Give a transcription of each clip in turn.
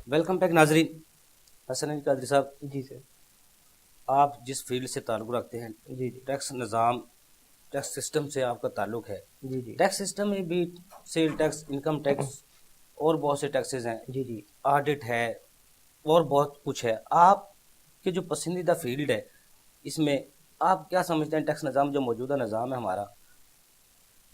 Welcome back ناظرین. حسن علی قادری صاحب, جی سر. آپ جس فیلڈ سے تعلق رکھتے ہیں, جی جی ٹیکس نظام, ٹیکس سسٹم سے آپ کا تعلق ہے. جی جی ٹیکس سسٹم میں بھی سیل ٹیکس, انکم ٹیکس اور بہت سے ٹیکسز ہیں, جی جی آڈٹ ہے اور بہت کچھ ہے. آپ کے جو پسندیدہ فیلڈ ہے اس میں آپ کیا سمجھتے ہیں ٹیکس نظام جو موجودہ نظام ہے ہمارا,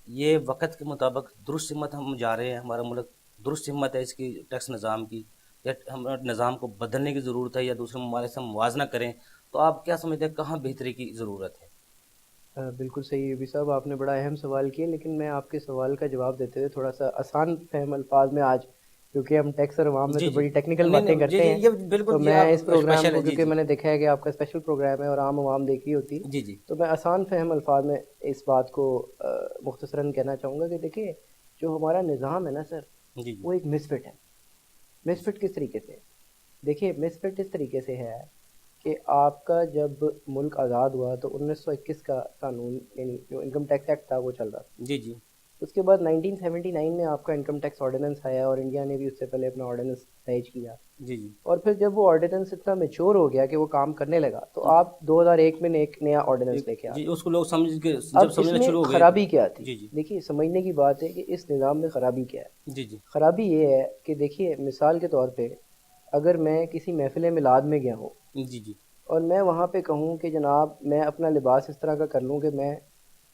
یہ وقت کے مطابق درست سمت ہم جا رہے ہیں, ہمارا ملک درست سمت ہے اس کی ٹیکس نظام کی, یا ہمارے نظام کو بدلنے کی ضرورت ہے یا دوسرے ممالک سے موازنہ کریں؟ تو آپ کیا سمجھتے ہیں کہاں بہتری کی ضرورت ہے؟ بالکل صحیح ہے بھی صاحب, آپ نے بڑا اہم سوال کیا, لیکن میں آپ کے سوال کا جواب دیتے ہوئے تھوڑا سا آسان فہم الفاظ میں آج, کیونکہ ہم ٹیکس اور عوام میں جی تو جی بڑی ٹیکنیکل نہیں باتیں نہیں جی کرتے جی ہیں, یہ تو بالکل یہ میں آپ اس پروگرام اسپیشل کو, ہے. جی کیونکہ جی میں نے دیکھا ہے کہ آپ کا اسپیشل پروگرام ہے اور عام عوام دیکھ رہی ہوتی, جی جی تو میں آسان فہم الفاظ میں اس بات کو مختصراً کہنا چاہوں گا کہ دیکھیے, جو ہمارا نظام ہے نا سر, جی جی وہ ایک مس فٹ ہے. مس فٹ کس طریقے سے؟ دیکھیے مس فٹ اس طریقے سے ہے کہ آپ کا جب ملک آزاد ہوا تو 1921 کا قانون, یعنی جو انکم ٹیکس ایکٹ تھا, وہ چل رہا تھا. جی جی اس کے بعد 1979 میں آپ کا انکم ٹیکس آرڈیننس آیا, اور انڈیا نے بھی اس سے پہلے اپنا آرڈیننس درج کیا. جی جی اور پھر جب وہ آرڈیننس اتنا میچور ہو گیا کہ وہ کام کرنے لگا, تو آپ 2001 میں ایک نیا آرڈیننس لے کے آ جی گئے. اس کو لوگ سمجھ کے اب جب اس سمجھنا میں شروع ہو گئے. خرابی کیا تھی؟ جی جی دیکھیے, سمجھنے کی بات ہے کہ اس نظام میں خرابی کیا ہے. جی جی خرابی یہ ہے کہ دیکھیے, مثال کے طور پہ اگر میں کسی محفل میلاد میں گیا ہوں جی جی اور میں وہاں پہ کہوں کہ جناب میں اپنا لباس اس طرح کا کر لوں کہ میں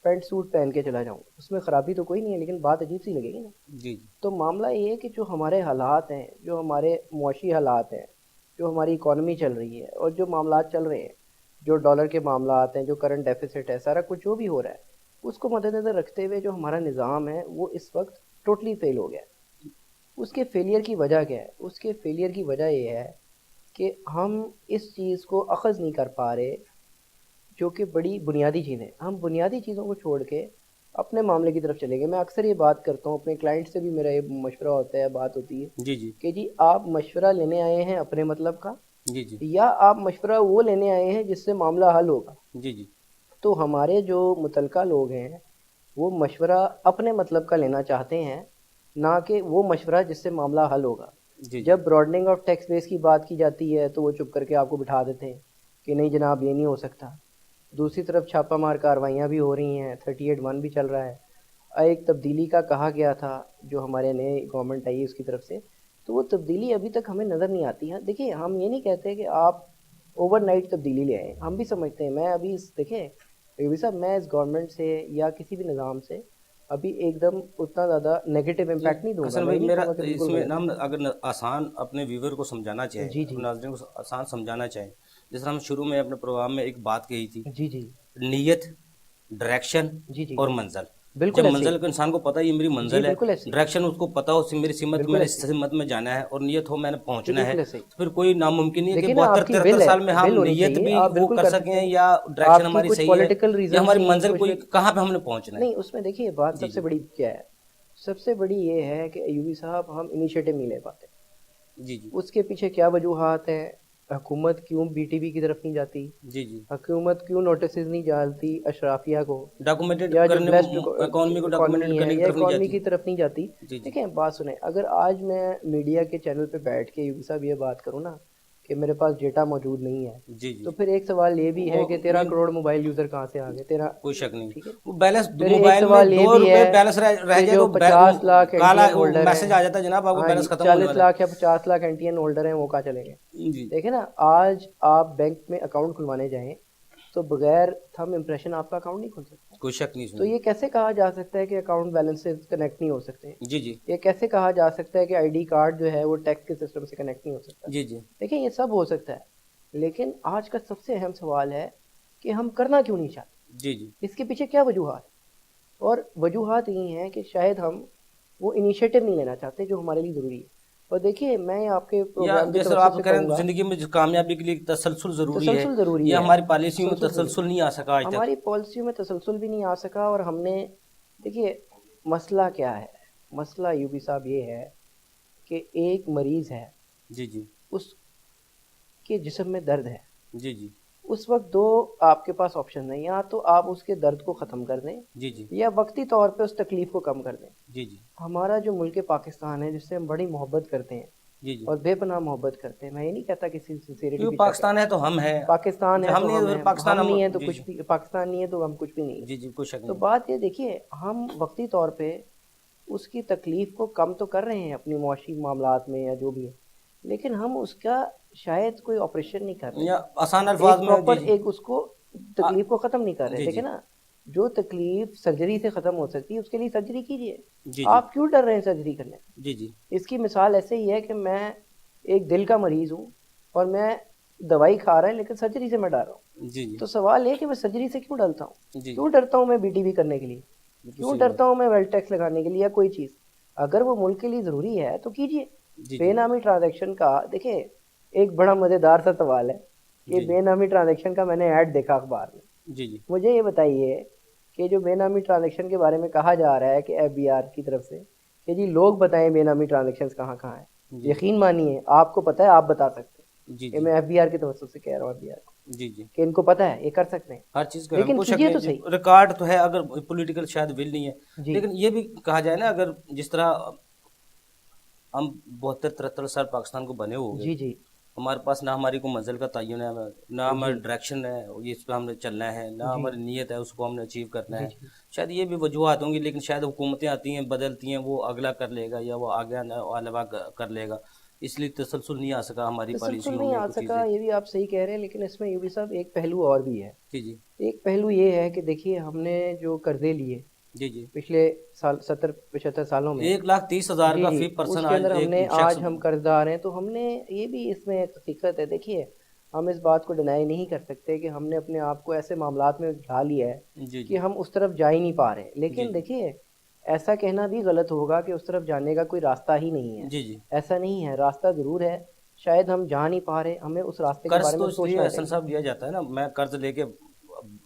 پینٹ سوٹ پہن کے چلا جاؤں, اس میں خرابی تو کوئی نہیں ہے, لیکن بات عجیب سی لگے گی نا. جی جی تو معاملہ یہ ہے کہ جو ہمارے حالات ہیں, جو ہمارے معاشی حالات ہیں, جو ہماری اکانومی چل رہی ہے, اور جو معاملات چل رہے ہیں, جو ڈالر کے معاملات ہیں, جو کرنٹ ڈیفیسٹ ہے, سارا کچھ جو بھی ہو رہا ہے, اس کو مد نظر رکھتے ہوئے جو ہمارا نظام ہے وہ اس وقت ٹوٹلی فیل ہو گیا ہے. اس کے فیلئر کی وجہ کیا ہے؟ اس کے فیلئر کی وجہ یہ ہے کہ ہم اس چیز کو اخذ نہیں کر پا رہے, جو کہ بڑی بنیادی چیزیں. ہم بنیادی چیزوں کو چھوڑ کے اپنے معاملے کی طرف چلیں گے. میں اکثر یہ بات کرتا ہوں, اپنے کلائنٹ سے بھی میرا یہ مشورہ ہوتا ہے, بات ہوتی ہے جی جی کہ جی آپ مشورہ لینے آئے ہیں اپنے مطلب کا, جی جی یا آپ مشورہ وہ لینے آئے ہیں جس سے معاملہ حل ہوگا. جی جی تو ہمارے جو متعلقہ لوگ ہیں وہ مشورہ اپنے مطلب کا لینا چاہتے ہیں, نہ کہ وہ مشورہ جس سے معاملہ حل ہوگا. جی جب براڈننگ آف ٹیکس بیس کی بات کی جاتی ہے تو وہ چپ کر کے آپ کو بٹھا دیتے ہیں کہ نہیں جناب یہ نہیں ہو سکتا. دوسری طرف چھاپہ مار کارروائیاں بھی ہو رہی ہیں, 38(1) بھی چل رہا ہے. ایک تبدیلی کا کہا گیا تھا جو ہمارے نئے گورنمنٹ آئی اس کی طرف سے, تو وہ تبدیلی ابھی تک ہمیں نظر نہیں آتی ہے. دیکھیے, ہم یہ نہیں کہتے کہ آپ اوور نائٹ تبدیلی لے آئیں, ہم بھی سمجھتے ہیں. میں ابھی دیکھیں صاحب, میں اس گورنمنٹ سے یا کسی بھی نظام سے ابھی ایک دم اتنا زیادہ نیگیٹو جی امپیکٹ نہیں دوں گا. حسن میں بھائی, یہ نہیں میرا کہوں گا کہ اس بالکل میں غلط ہم ہے. اگر آسان اپنے ویور کو سمجھانا چاہیں, جی جی اپنے ناظرین کو آسان سمجھانا چاہیں, جس طرح ہم شروع میں اپنے پروگرام میں ایک بات کہی تھی, جی جی نیت, ڈائریکشن جی جی اور منزل. جب بالکل ایسے ہی. منزل کو انسان کو پتہ ہے یہ میری جی منزل ہے, بالکل ایسے ہی. ڈائریکشن اس کو پتہ ہو میری سمت, میں بالکل نے ایسے اس ہی. سمت میں جانا ہے, اور نیت ہو میں نے جی پہنچنا ہے, بالکل ایسے ہی. تو پھر کوئی ناممکن نہیں ہے کہ دیکھیے نا, 72 آپ کی 73 ول ہے, سال میں ہم ول ہونی نیت چاہیے, بھی آپ وہ بالکل کر کر سکیں سکتے ہیں. یا ڈائریکشن آپ کی ہماری کچھ صحیح ہے, پولیٹیکل یا ریزنس ہماری تھیں, منزل کچھ کوئی کہاں پہ ہم نے پہنچنا ہے. نہیں, اس میں دیکھیے بات جی سب سے جی بڑی کیا ہے. سب سے بڑی یہ ہے کہ ایوبی صاحب, ہم انیشیٹو نہیں لے پاتے. جی جی اس کے پیچھے کیا وجوہات ہیں؟ حکومت کیوں بی ٹی بی کی طرف نہیں جاتی؟ جی جی حکومت کیوں نوٹسز نہیں ڈالتی اشرافیہ کو, ڈاکومنٹڈ یا جو کرنے, بلیسڈ اکانومی کو ڈاکومنٹڈ اکانومی ہے کرنے کی یا طرف نہیں اکانومی جاتی. کی طرف نہیں جاتی. جی جی دیکھیں بات سنیں, اگر آج میں میڈیا کے چینل پہ بیٹھ کے یوبی صاحب یہ بات کروں نا کہ میرے پاس ڈیٹا موجود نہیں ہے, جی جی تو پھر ایک سوال یہ بھی ہے وہ کہ 13 کروڑ موبائل یوزر کہاں سے آ گئے تیرا. کوئی شک نہیں, ٹھیک ہے. وہ بیلنس پھر ایک موبائل میں سوال یہ بھی ₹2 ہے بیلنس رہ کہ جائے جو تو 50 لاکھ این ٹی کالا این ہولڈر ہیں, میسج آ جاتا ہے جناب آپ کو ہاں جی, بیلنس ختم ہونے 40 والا ہے. لاکھ یا 50 lakh N T N holder ہیں, وہ کہاں چلیں گے؟ جی دیکھیں نا, آج آپ بینک میں اکاؤنٹ کھلوانے جائیں تو بغیر تھم امپریشن آپ کا اکاؤنٹ نہیں کھل سکتا. کوئی شک نہیں اس تو میں. یہ کیسے کہا جا سکتا ہے کہ اکاؤنٹ بیلنس سے کنیکٹ نہیں ہو سکتے؟ جی جی یہ کیسے کہا جا سکتا ہے کہ آئی ڈی کارڈ جو ہے وہ ٹیکس کے سسٹم سے کنیکٹ نہیں ہو سکتا؟ جی جی دیکھیں یہ سب ہو سکتا ہے, لیکن آج کا سب سے اہم سوال ہے کہ ہم کرنا کیوں نہیں چاہتے. جی جی اس کے پیچھے کیا وجوہات ہیں؟ اور وجوہات یہ ہیں کہ شاید ہم وہ انیشیٹو نہیں لینا چاہتے جو ہمارے لیے ضروری ہے. اور دیکھیے, میں آپ کے یا پروگرام کی جیسے توسط آپ سے کہہ رہے کہوں ہیں گا, زندگی میں کامیابی کے لیے تسلسل ضروری ہے, تسلسل ضروری یہ ہے. ہماری پالیسیوں میں تسلسل ضروری تسلسل نہیں آ سکا آج تک. ہماری پالیسیوں میں تسلسل بھی نہیں آ سکا. اور ہم نے دیکھیے مسئلہ کیا ہے, مسئلہ یوبی صاحب یہ ہے کہ ایک مریض ہے, جی جی اس کے جسم میں درد ہے, جی جی اس وقت دو آپ کے پاس آپشن ہیں, یا تو آپ اس کے درد کو ختم کر دیں جی جی یا وقتی طور پہ اس تکلیف کو کم کر دیں. جی جی ہمارا جو ملک پاکستان ہے جس سے ہم بڑی محبت کرتے ہیں, جی جی، اور بے پناہ محبت کرتے ہیں. میں یہ نہیں کہتا کہ سنسیریٹی کیونکہ بھی شک ہے. پاکستان ہے تو ہم ہیں، پاکستان ہے ہم تو نہیں ہم ہے ہیں، پاکستان ہم ہم. نہیں ہیں تو جی کچھ جی بھی، پاکستان نہیں ہے تو ہم کچھ بھی نہیں ہیں. جی جی، کوئی شک تو نہیں. بات یہ دیکھیے، ہم وقتی طور پہ اس کی تکلیف کو کم تو کر رہے ہیں اپنی معاشی معاملات میں یا جو بھی ہے، لیکن ہم اس کا شاید کوئی آپریشن نہیں کر رہے، یا آسان الفاظ ایک میں، جی پراپر جی. ایک اس کو آ- تکلیف کو ختم نہیں کر رہے. جی دیکھیں جی نا، جو تکلیف سرجری سے ختم ہو سکتی ہے اس کے لیے سرجری کیجیے. جی جی آپ کیوں ڈر رہے ہیں سرجری کرنے؟ جی جی اس کی مثال ایسے ہی ہے کہ میں ایک دل کا مریض ہوں اور میں دوائی کھا رہا ہوں لیکن سرجری سے میں ڈر رہا ہوں. جی جی تو سوال یہ کہ میں سرجری سے کیوں ڈرتا ہوں؟ جی جی، کیوں ڈرتا ہوں میں بی ٹی وی کرنے کے لیے؟ بالکل کیوں صحیح بات. ڈرتا ہوں میں ویلتھ ٹیکس لگانے کے لیے یا کوئی چیز؟ اگر وہ ملک کے لیے ضروری ہے تو کیجیے. جی بے جی نامی ٹرانزیکشن کا دیکھیں، ایک بڑا مزیدار سا سوال ہے کہ جی بے نامی ٹرانزیکشن کا میں نے ایڈ دیکھا اخبار میں. جی جی مجھے یہ بتائیے کہ جو بے نامی ٹرانزیکشن کے بارے میں کہا جا رہا ہے کہ ایف بی آر کی طرف سے کہ جی لوگ بتائیں بے نامی ٹرانزیکشنز کہاں کہاں ہیں. جی یقین مانیے آپ کو پتہ ہے، آپ بتا سکتے جی ہیں کہ جی میں ایف بی آر کے توسط سے کہہ رہا ہوں، ایف بی آر کو، جی جی، کہ ان کو پتہ ہے یہ کر سکتے ہیں. ہر چیز کا ہم لیکن کوئی شک کیجیے نہیں تو جی. صحیح. ریکارڈ تو ہے، اگر پولیٹیکل شاید ول نہیں ہے، جی لیکن یہ بھی کہا جائے نا، اگر جس طرح ہم 72-73 سال پاکستان کو بنے ہو گئے، جی جی ہمارے پاس نہ ہماری کوئی منزل کا تعین ہے، نہ ہمارا جی ڈائریکشن ہے اس پہ ہم نے چلنا ہے، نہ جی ہماری نیت ہے اس کو ہم نے اچیو کرنا جی ہے. جی شاید یہ بھی وجوہات ہوں گی، لیکن شاید حکومتیں آتی ہیں بدلتی ہیں، وہ اگلا کر لے گا یا وہ آگے علوا کر لے گا، اس لیے تسلسل نہیں آ سکا ہماری تسلسل پالیسیوں نہیں میں آ کچھ سکا، چیزیں. یہ بھی آپ صحیح کہہ رہے ہیں. لیکن اس میں یہ بھی صاحب ایک پہلو اور بھی ہے. جی جی ایک پہلو یہ ہے کہ دیکھیے، ہم نے جو قرضے لیے جی جی، پچھلے سال 70-75 سالوں میں، 1,30,000 جی کا جی، فی اس پرسن کے آج اندر ہم ایک نے شخص. آج ہم قرض دار ہیں. تو ہم نے یہ بھی اس میں ایک حقیقت ہے. دیکھیے، ہم اس بات کو ڈینائی نہیں کر سکتے کہ ہم نے اپنے آپ کو ایسے معاملات میں ڈھا لیا ہے جی کہ جی ہم اس طرف جا ہی نہیں پا رہے. جی لیکن دیکھیے، ایسا کہنا بھی غلط ہوگا کہ اس طرف جانے کا کوئی راستہ ہی نہیں ہے. جی جی. ایسا نہیں ہے، راستہ ضرور ہے. شاید ہم جا نہیں پا رہے، ہمیں اس راستے کے قرض بارے تو میں اس لیے سوچنا احسن چاہیے. صاحب لیا جاتا ہے نا، میں قرض لے کے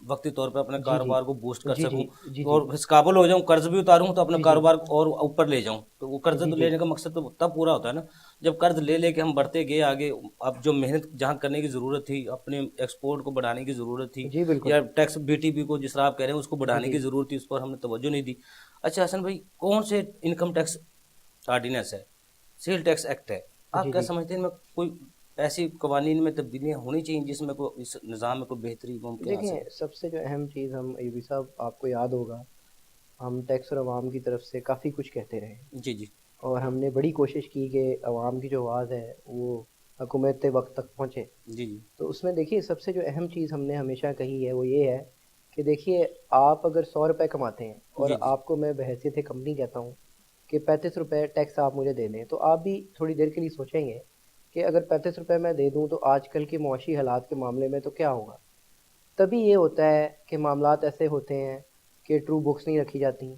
وقتی طور پہ اپنے جی جی کاروبار کو بوسٹ کر جی سکوں، جی جی اور جی اس قابل ہو جاؤں، قرض بھی اتاروں تو اپنا جی جی کاروبار اور اوپر لے جاؤں. تو وہ قرض جی تو جی لینے کا مقصد تو تب پورا ہوتا ہے نا جب قرض لے لے کے ہم بڑھتے گئے آگے. اب جو محنت جہاں کرنے کی ضرورت تھی، اپنے ایکسپورٹ کو بڑھانے کی ضرورت تھی، جی بالکل. یا ٹیکس بی ٹی پی کو جس طرح آپ کہہ رہے ہیں اس کو جی بڑھانے جی کی ضرورت تھی، اس پر ہم نے توجہ نہیں دی. اچھا حسن بھائی، کون سے انکم ٹیکس آرڈیننس ہے، سیل ٹیکس ایکٹ ہے، آپ جی کیا جی سمجھتے ہیں ان میں کوئی ایسی قوانین میں تبدیلیاں ہونی چاہیے جس میں کوئی اس نظام میں کوئی بہتری ممکن آ دیکھیں، سکے؟ سب سے جو اہم چیز، ہم ایوبی صاحب آپ کو یاد ہوگا، ہم ٹیکس اور عوام کی طرف سے کافی کچھ کہتے رہے، جی جی اور ہم نے بڑی کوشش کی کہ عوام کی جو آواز ہے وہ حکومت وقت تک پہنچے. جی جی تو اس میں دیکھیے، سب سے جو اہم چیز ہم نے ہمیشہ کہی ہے وہ یہ ہے کہ دیکھیے، آپ اگر 100 روپے کماتے ہیں اور جی جی آپ کو میں بحیثیت کمپنی کہتا ہوں کہ 35 روپے ٹیکس آپ مجھے دے دیں، تو آپ بھی تھوڑی دیر کے لیے سوچیں گے کہ اگر 35 روپے میں دے دوں تو آج کل کے معاشی حالات کے معاملے میں تو کیا ہوگا. تبھی یہ ہوتا ہے کہ معاملات ایسے ہوتے ہیں کہ ٹرو بکس نہیں رکھی جاتی،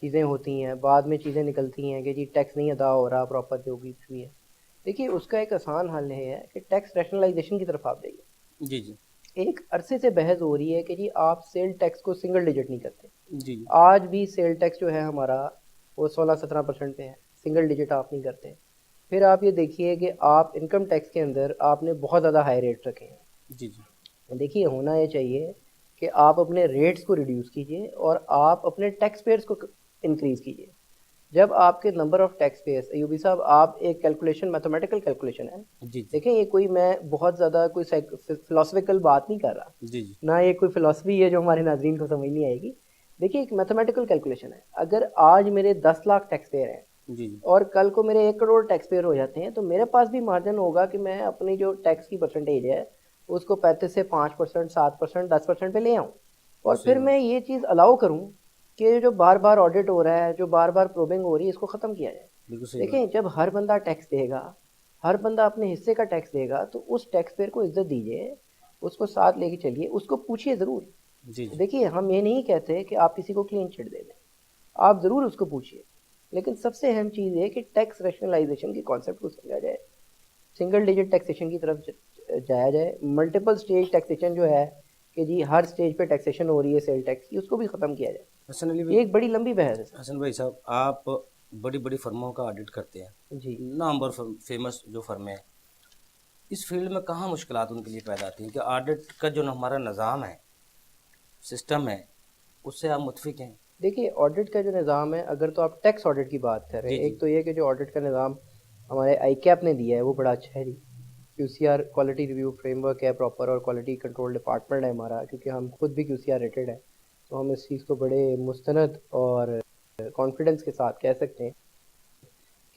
چیزیں ہوتی ہیں، بعد میں چیزیں نکلتی ہیں کہ جی ٹیکس نہیں ادا ہو رہا پراپر، جو بھی ہے. دیکھیے، اس کا ایک آسان حل یہ ہے کہ ٹیکس ریشنلائزیشن کی طرف آپ جائیے. جی جی ایک عرصے سے بحث ہو رہی ہے کہ جی آپ سیل ٹیکس کو سنگل ڈیجٹ نہیں کرتے. جی جی آج بھی سیل ٹیکس جو ہے ہمارا وہ 16-17% پہ ہے، سنگل ڈیجٹ آپ نہیں کرتے. پھر آپ یہ دیکھیے کہ آپ انکم ٹیکس کے اندر آپ نے بہت زیادہ ہائی ریٹ رکھے ہیں. جی جی دیکھیے، ہونا یہ چاہیے کہ آپ اپنے ریٹس کو ریڈیوس کیجئے اور آپ اپنے ٹیکس پیئرس کو انکریز کیجئے. جب آپ کے number of tax payers, Ayubi صاحب، آپ ایک کیلکولیشن، میتھمیٹیکل کیلکولیشن ہے. جی دیکھیں، یہ کوئی میں بہت زیادہ کوئی فلاسفیکل بات نہیں کر رہا، جی جی نہ یہ کوئی فلاسفی ہے جو ہمارے ناظرین کو سمجھ نہیں آئے گی. دیکھیے، ایک میتھمیٹیکل کیلکولیشن ہے. اگر آج میرے 10 لاکھ ٹیکس پیئر ہیں جی جی اور کل کو میرے 1 کروڑ ٹیکس پیئر ہو جاتے ہیں، تو میرے پاس بھی مارجن ہوگا کہ میں اپنی جو ٹیکس کی پرسنٹیج ہے اس کو 35 سے 5%، 7%، 10% پہ لے آؤں، اور صحیح پھر بات، میں یہ چیز الاؤ کروں کہ جو بار بار آڈٹ ہو رہا ہے، جو بار بار پروبنگ ہو رہی ہے، اس کو ختم کیا جائے. بالکل صحیح بات. دیکھیں، جب ہر بندہ ٹیکس دے گا، ہر بندہ اپنے حصے کا ٹیکس دے گا، تو اس ٹیکس پیئر کو عزت دیجیے، اس کو ساتھ لے کے چلیے، اس کو پوچھیے ضرور. جی جی دیکھیے، ہم یہ نہیں کہتے کہ آپ کسی کو کلین چٹ دے دیں، آپ ضرور اس کو پوچھیے. لیکن سب سے اہم چیز یہ کہ ٹیکس ریشنلائزیشن کے کانسیپٹ کو سمجھا جائے، سنگل ڈیجٹ ٹیکسیشن کی طرف جایا جائے. ملٹیپل سٹیج ٹیکسیشن جو ہے کہ جی ہر سٹیج پہ ٹیکسیشن ہو رہی ہے سیل ٹیکس کی، اس کو بھی ختم کیا جائے. حسن علی یہ بھائی، ایک بڑی لمبی بحث ہے سر. حسن بھائی صاحب، آپ بڑی بڑی فرموں کا آڈٹ کرتے ہیں، جی نامور فیمس جو فرمیں ہیں، اس فیلڈ میں کہاں مشکلات ان کے لیے پیدا آتی ہیں کہ آڈٹ کا جو ہمارا نظام ہے، سسٹم ہے، اس سے آپ متفق ہیں؟ دیکھیے، آڈٹ کا جو نظام ہے، اگر تو آپ ٹیکس آڈٹ کی بات کر رہے جی ہیں، جی ایک تو یہ کہ جو آڈٹ کا نظام ہمارے آئی کیپ نے دیا ہے وہ بڑا اچھا ہے جی. Q C R quality review framework ہے پراپر، اور کوالٹی کنٹرول ڈپارٹمنٹ ہے ہمارا، کیونکہ ہم خود بھی کیو سی آر ریٹڈ ہے، تو ہم اس چیز کو بڑے مستند اور کانفیڈنس کے ساتھ کہہ سکتے ہیں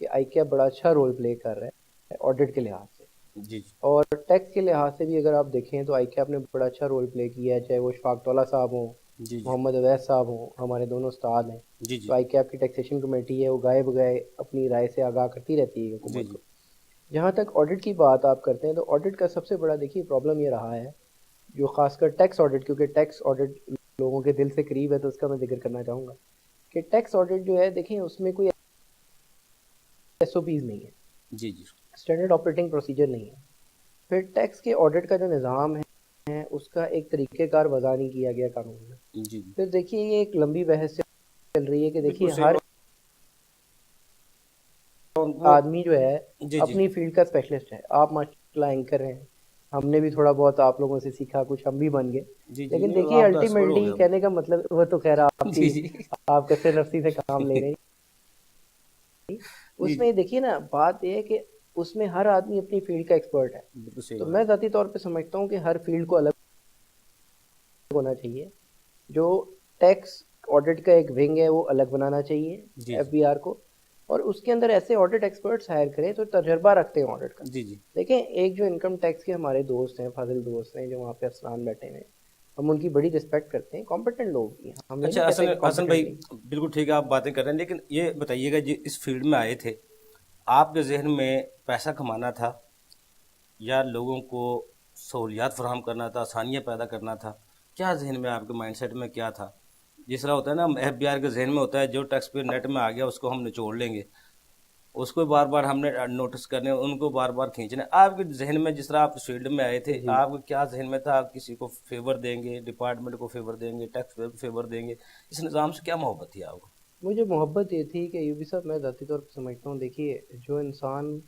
کہ آئی کیپ بڑا اچھا رول پلے کر رہا ہے آڈٹ کے لحاظ سے. جی جی اور ٹیکس کے لحاظ سے بھی اگر آپ دیکھیں تو آئی کیپ نے بڑا اچھا رول پلے کیا ہے، چاہے وہ شفاق طولہ صاحب ہوں، جی جی محمد اویس صاحب ہوں، ہمارے دونوں استاد ہیں. جی جی تو آئی کیپ کی ٹیکسیشن کمیٹی ہے وہ گائے بگائے اپنی رائے سے آگاہ کرتی رہتی ہے جی حکومت جی کو. جہاں تک آڈٹ کی بات آپ کرتے ہیں تو آڈٹ کا سب سے بڑا دیکھیے پرابلم یہ رہا ہے، جو خاص کر ٹیکس آڈٹ، کیونکہ ٹیکس آڈٹ لوگوں کے دل سے قریب ہے تو اس کا میں ذکر کرنا چاہوں گا کہ ٹیکس آڈٹ جو ہے دیکھیں اس میں کوئی ایس او پیز نہیں ہے، جی جی اسٹینڈرڈ آپریٹنگ پروسیجر نہیں ہے. پھر ٹیکس کے آڈٹ کا جو نظام ہے اس کا ایک طریقہ کار وضع نہیں کیا گیا قانون میں. جی جی پھر دیکھیے یہ ایک لمبی بحث چل رہی ہے کہ بالکل دیکھیے صحیح ہر وہ آدمی جو ہے جی جی اپنی فیلڈ کا اسپیشلسٹ ہے. آپ ماشاء اللہ اینکر ہیں، ہم نے بھی تھوڑا بہت آپ لوگوں سے سیکھا، کچھ ہم بھی بن گئے. جی جی لیکن نہیں دیکھیے آپ کا ایکسپرٹ ہو الٹیمیٹلی گیا کہنے کا مطلب وہ تو خیر آپ جی کی جی آپ کثر نفسی سے کام لے رہے ہیں. جی اس جی میں دیکھیے نا بات یہ ہے کہ اس میں ہر آدمی اپنی فیلڈ کا ایکسپرٹ ہے. بالکل صحیح تو بات میں ہے. ذاتی طور پہ سمجھتا ہوں کہ ہر فیلڈ کو الگ ہونا چاہیے. جو ٹیکس آڈٹ کا ایک ونگ ہے وہ الگ بنانا چاہیے جی ایف جی بی آر کو، اور اس کے اندر ایسے آڈٹ ایکسپرٹس ہائر کریں تو تجربہ رکھتے ہیں آڈٹ کا. جی جی دیکھیں ایک جو انکم ٹیکس کے ہمارے دوست ہیں، فاضل دوست ہیں جو وہاں پہ افسران بیٹھے ہیں، ہم ان کی بڑی رسپیکٹ کرتے ہیں، کمپٹنٹ لوگ بھی ہیں، ہم یہ اچھا نہیں کہتے کہ حسن کمپٹنٹ بھائی، نہیں. بالکل ٹھیک ہے آپ باتیں کر رہے ہیں، لیکن یہ بتائیے گا جی اس فیلڈ میں آئے تھے آپ کے ذہن میں پیسہ کمانا تھا یا لوگوں کو سہولیات فراہم کرنا تھا، آسانیاں پیدا کرنا تھا؟ کیا ذہن میں آپ کے مائنڈ سیٹ میں کیا تھا؟ جس طرح ہوتا ہے نا ایف بی آر کے ذہن میں ہوتا ہے جو ٹیکس پیئر نیٹ میں آ گیا اس کو ہم نچوڑ لیں گے، اس کو بار بار ہم نے نوٹس کرنے، ان کو بار بار کھینچنے. آپ کے ذہن میں جس طرح آپ اس فیلڈ میں آئے تھے جی آپ کو کیا ذہن میں تھا؟ آپ کسی کو فیور دیں گے، ڈپارٹمنٹ کو فیور دیں گے، ٹیکس پیئر کو فیور دیں گے؟ اس نظام سے کیا محبت تھی آپ کو؟ مجھے محبت یہ تھی کہ یوبی صاحب میں ذاتی طور پہ سمجھتا ہوں دیکھیے جو انسان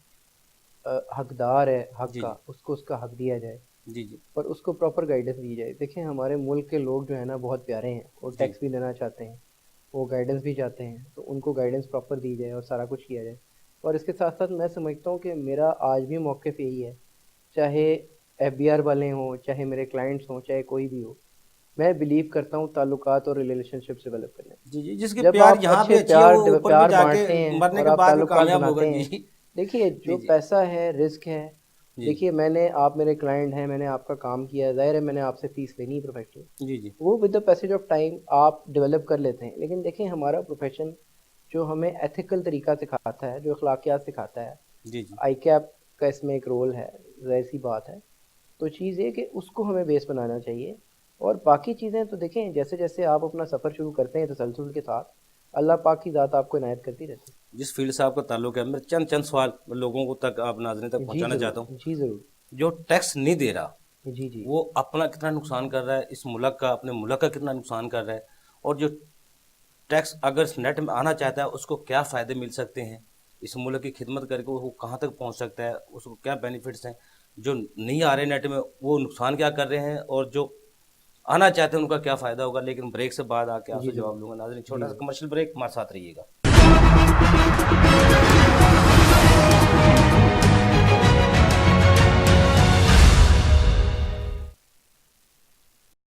حقدار ہے حق جی کا، جی اس کو اس کا حق دیا جائے جی جی اور اس کو پراپر گائیڈنس دی جائے. دیکھیں ہمارے ملک کے لوگ جو ہیں نا بہت پیارے ہیں، وہ جی ٹیکس بھی دینا چاہتے ہیں، وہ گائیڈنس بھی چاہتے ہیں، تو ان کو گائیڈنس پراپر دی جائے اور سارا کچھ کیا جائے. اور اس کے ساتھ ساتھ میں سمجھتا ہوں کہ میرا آج بھی موقف یہی ہے، چاہے ایف بی آر والے ہوں، چاہے میرے کلائنٹس ہوں، چاہے کوئی بھی ہو، میں بلیو کرتا ہوں تعلقات اور ریلیشن شپس ڈیولپ کرنے. جی جی جس کی جب پیار آپ یہاں اچھے بھی اچھی ہے وہ اوپر بھی پیار جا کے بانٹتے ہیں مرنے اور کے آپ بعد بھی تعلقات کامیاب ہوگا. بناتے جی ہیں، دیکھیے جی جو جی پیسہ ہے رزق ہے. جی دیکھیے آپ میرے کلائنٹ ہیں، میں نے آپ کا کام کیا ہے، ظاہر ہے میں نے آپ سے فیس لینی ہے پروفیشنل، جی جی وہ with the passage of time آپ ڈیولپ کر لیتے ہیں. لیکن دیکھیں ہمارا پروفیشن جو ہمیں ایتھیکل طریقہ سکھاتا ہے، جو اخلاقیات سکھاتا ہے، جی جی آئی کیپ کا اس میں ایک رول ہے، ظاہر سی بات ہے. تو چیز یہ کہ اس کو ہمیں بیس بنانا چاہیے. اور باقی چیزیں تو دیکھیں جیسے جیسے آپ اپنا سفر شروع کرتے ہیں تسلسل کے ساتھ، اللہ پاک کی ذات آپ کو عنایت کرتی رہتی جس فیلڈ سے آپ کا تعلق ہے، میں چند سوال لوگوں کو تک آپ ناظرین تک ہے. جی پہنچانا ضرور، چاہتا ہوں. جی ضرور. جو ٹیکس نہیں دے رہا جی جی وہ اپنا کتنا نقصان کر رہا ہے، اس ملک کا، اپنے ملک کا کتنا نقصان کر رہا ہے، اور جو ٹیکس اگر اس نیٹ میں آنا چاہتا ہے اس کو کیا فائدے مل سکتے ہیں، اس ملک کی خدمت کر کے وہ کہاں تک پہنچ سکتا ہے، اس کو کیا بینیفٹس ہیں، جو نہیں آ رہے نیٹ میں وہ نقصان کیا کر رہے ہیں، اور جو آنا چاہتے ہیں ان کا کیا فائدہ ہوگا. لیکن بریک سے بعد آ کے آپ جی سے ضرور. جواب لوں گا. ناظرین جی چھوٹا سا ضرور. کمرشل بریک، ہمارے ساتھ رہیے گا.